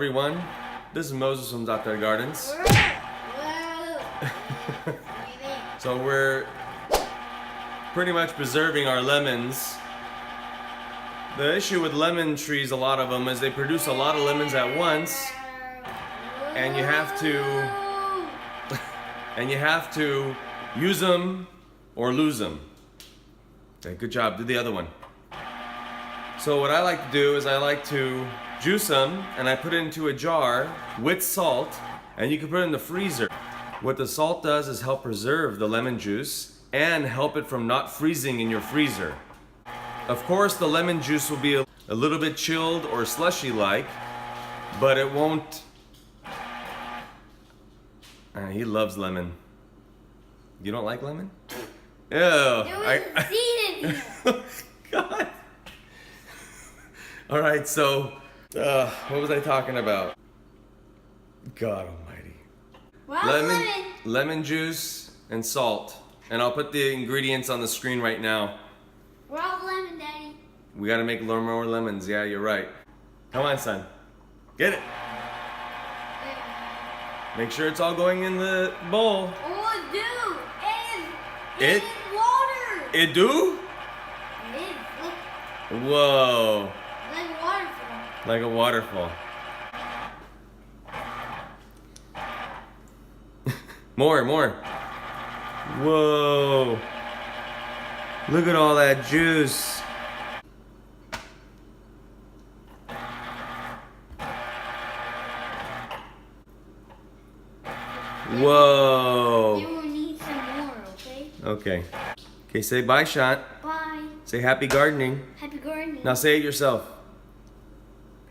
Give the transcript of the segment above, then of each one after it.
everyone, this is Moses from Zaatar Gardens. So we're pretty much preserving our lemons. The issue with lemon trees, a lot of them, is they produce a lot of lemons at once, and you have to use them or lose them. Okay, good job. Do the other one. So what I like to do is I like to juice them, and I put it into a jar with salt, and you can put it in the freezer. What the salt does is help preserve the lemon juice and help it from not freezing in your freezer. Of course, the lemon juice will be a little bit chilled or slushy-like, but it won't. He loves lemon. You don't like lemon? Ew. God. All right, so what was I talking about? God almighty. Lemon juice and salt. And I'll put the ingredients on the screen right now. We're all lemon, Daddy. We gotta make a little more lemons. Yeah, you're right. Come on, son. Get it. Make sure it's all going in the bowl. Oh, dude. It is water. It do? It is. Look. Whoa. Like a waterfall. Like a waterfall. More. Whoa. Look at all that juice. Whoa. You will need some more, okay? Okay. Okay, say bye, Shant. Bye. Say happy gardening. Happy gardening. Now say it yourself.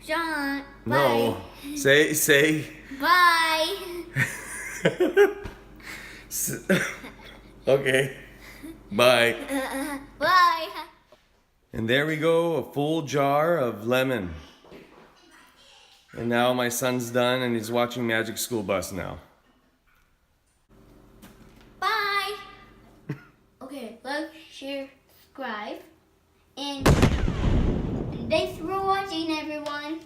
John. No. Bye. Say. Bye. Okay. Bye. Bye. And there we go, a full jar of lemon. And now my son's done and he's watching Magic School Bus now. Bye. Okay, like, share, subscribe, and thanks for watching, everyone.